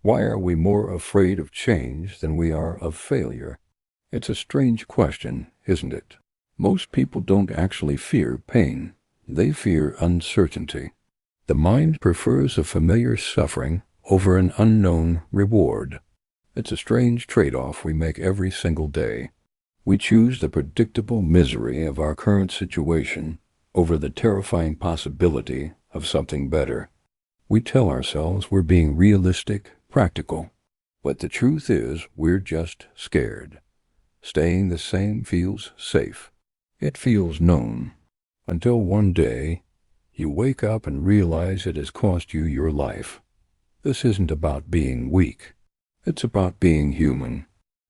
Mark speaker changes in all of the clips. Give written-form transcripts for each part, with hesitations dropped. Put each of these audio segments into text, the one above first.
Speaker 1: Why are we more afraid of change than we are of failure? It's a strange question, isn't it? Most people don't actually fear pain. They fear uncertainty. The mind prefers a familiar suffering over an unknown reward. It's a strange trade-off we make every single day. We choose the predictable misery of our current situation over the terrifying possibility of something better. We tell ourselves we're being realistic, practical, but the truth is we're just scared. Staying the same feels safe. It feels known. Until one day, you wake up and realize it has cost you your life. This isn't about being weak. It's about being human.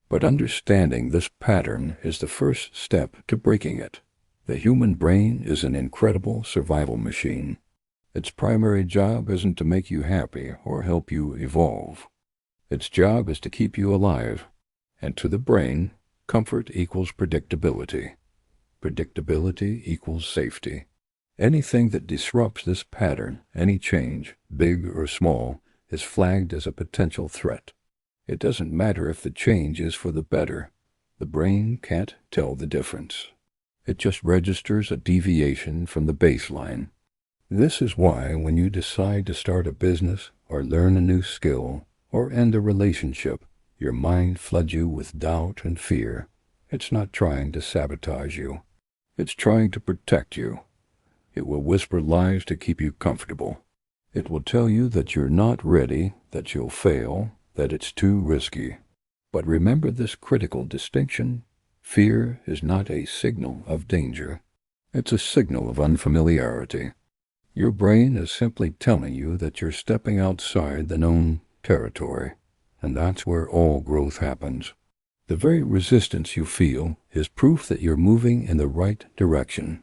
Speaker 1: But understanding this pattern is the first step to breaking it. The human brain is an incredible survival machine. Its primary job isn't to make you happy or help you evolve. Its job is to keep you alive. And to the brain, comfort equals predictability. Predictability equals safety. Anything that disrupts this pattern, any change, big or small, is flagged as a potential threat. It doesn't matter if the change is for the better. The brain can't tell the difference. It just registers a deviation from the baseline. This is why when you decide to start a business or learn a new skill or end a relationship, your mind floods you with doubt and fear. It's not trying to sabotage you. It's trying to protect you. It will whisper lies to keep you comfortable. It will tell you that you're not ready, that you'll fail, that it's too risky. But remember this critical distinction. Fear is not a signal of danger. It's a signal of unfamiliarity. Your brain is simply telling you that you're stepping outside the known territory, and that's where all growth happens. The very resistance you feel is proof that you're moving in the right direction.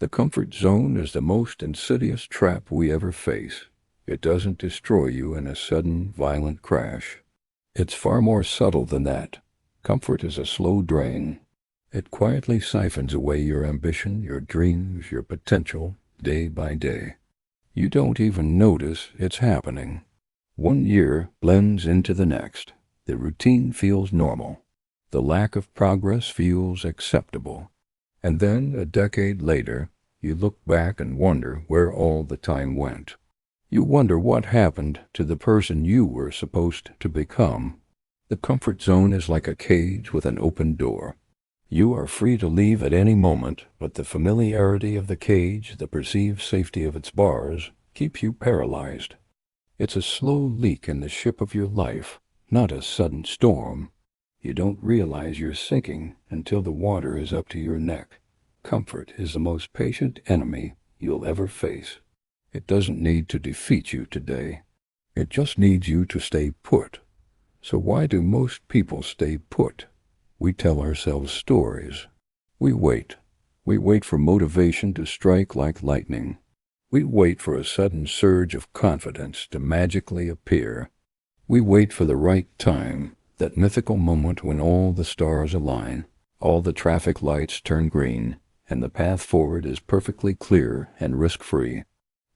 Speaker 1: The comfort zone is the most insidious trap we ever face. It doesn't destroy you in a sudden, violent crash. It's far more subtle than that. Comfort is a slow drain. It quietly siphons away your ambition, your dreams, your potential, day by day. You don't even notice it's happening. 1 year blends into the next. The routine feels normal. The lack of progress feels acceptable. And then, a decade later, you look back and wonder where all the time went. You wonder what happened to the person you were supposed to become. The comfort zone is like a cage with an open door. You are free to leave at any moment, but the familiarity of the cage, the perceived safety of its bars, keep you paralyzed. It's a slow leak in the ship of your life, not a sudden storm. You don't realize you're sinking until the water is up to your neck. Comfort is the most patient enemy you'll ever face. It doesn't need to defeat you today. It just needs you to stay put. So why do most people stay put? We tell ourselves stories. We wait. We wait for motivation to strike like lightning. We wait for a sudden surge of confidence to magically appear. We wait for the right time, that mythical moment when all the stars align, all the traffic lights turn green, and the path forward is perfectly clear and risk-free.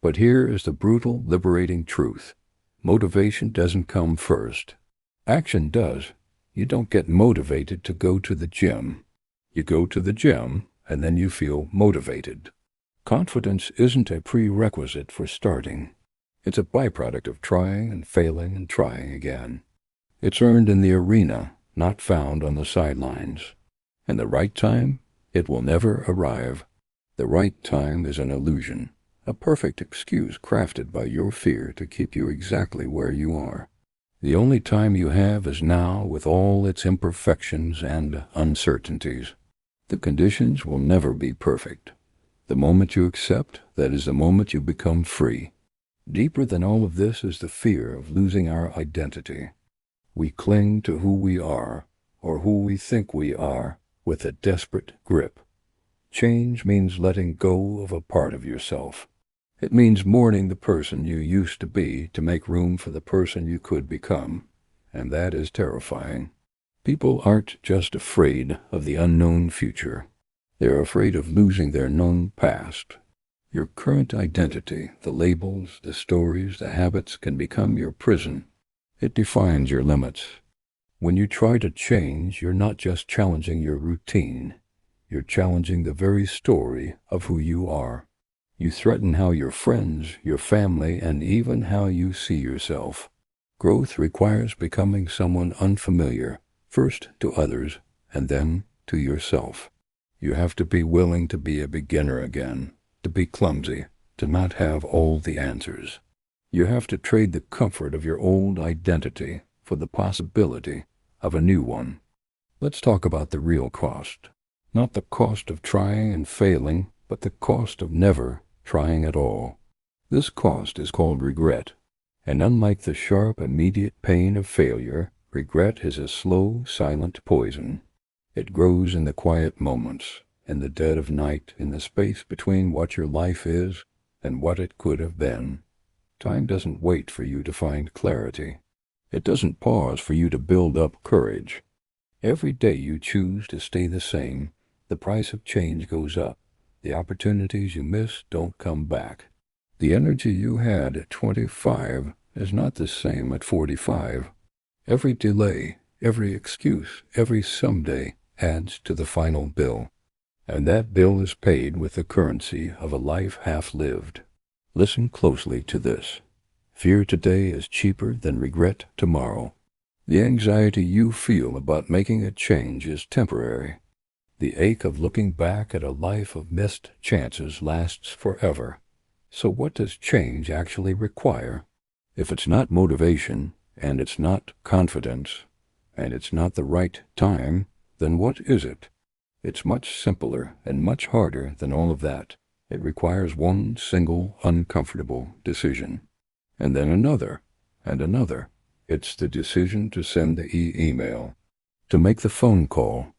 Speaker 1: But here is the brutal, liberating truth. Motivation doesn't come first. Action does. You don't get motivated to go to the gym. You go to the gym, and then you feel motivated. Confidence isn't a prerequisite for starting. It's a byproduct of trying and failing and trying again. It's earned in the arena, not found on the sidelines. And the right time? It will never arrive. The right time is an illusion. A perfect excuse crafted by your fear to keep you exactly where you are. The only time you have is now with all its imperfections and uncertainties. The conditions will never be perfect. The moment you accept, that is the moment you become free. Deeper than all of this is the fear of losing our identity. We cling to who we are, or who we think we are, with a desperate grip. Change means letting go of a part of yourself. It means mourning the person you used to be to make room for the person you could become, and that is terrifying. People aren't just afraid of the unknown future. They're afraid of losing their known past. Your current identity, the labels, the stories, the habits can become your prison. It defines your limits. When you try to change, you're not just challenging your routine. You're challenging the very story of who you are. You threaten how your friends, your family, and even how you see yourself. Growth requires becoming someone unfamiliar, first to others, and then to yourself. You have to be willing to be a beginner again, to be clumsy, to not have all the answers. You have to trade the comfort of your old identity for the possibility of a new one. Let's talk about the real cost. Not the cost of trying and failing, but the cost of never trying at all. This cost is called regret. And unlike the sharp, immediate pain of failure, regret is a slow, silent poison. It grows in the quiet moments, in the dead of night, in the space between what your life is and what it could have been. Time doesn't wait for you to find clarity. It doesn't pause for you to build up courage. Every day you choose to stay the same, the price of change goes up. The opportunities you miss don't come back. The energy you had at 25 is not the same at 45. Every delay, every excuse, every someday adds to the final bill. And that bill is paid with the currency of a life half lived. Listen closely to this. Fear today is cheaper than regret tomorrow. The anxiety you feel about making a change is temporary. The ache of looking back at a life of missed chances lasts forever. So what does change actually require? If it's not motivation, and it's not confidence, and it's not the right time, then what is it? It's much simpler and much harder than all of that. It requires one single uncomfortable decision. And then another, and another. It's the decision to send the email, to make the phone call,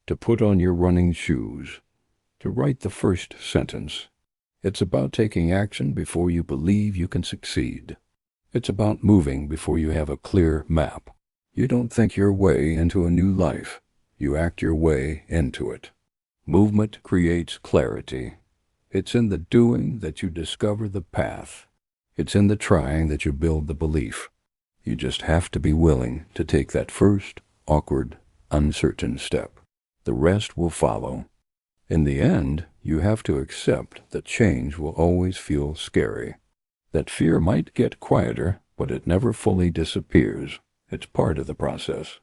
Speaker 1: to put on your running shoes, to write the first sentence. It's about taking action before you believe you can succeed. It's about moving before you have a clear map. You don't think your way into a new life. You act your way into it. Movement creates clarity. It's in the doing that you discover the path. It's in the trying that you build the belief. You just have to be willing to take that first, awkward, uncertain step. The rest will follow. In the end, you have to accept that change will always feel scary. That fear might get quieter, but it never fully disappears. It's part of the process.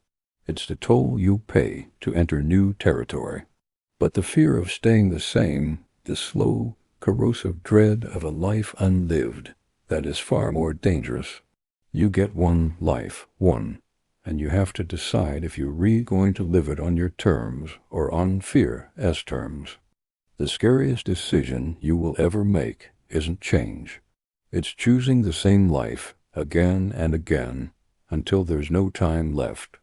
Speaker 1: It's the toll you pay to enter new territory. But the fear of staying the same, the slow, corrosive dread of a life unlived, that is far more dangerous. You get one life, and you have to decide if you're really going to live it on your terms or on fear's terms. The scariest decision you will ever make isn't change. It's choosing the same life again and again until there's no time left.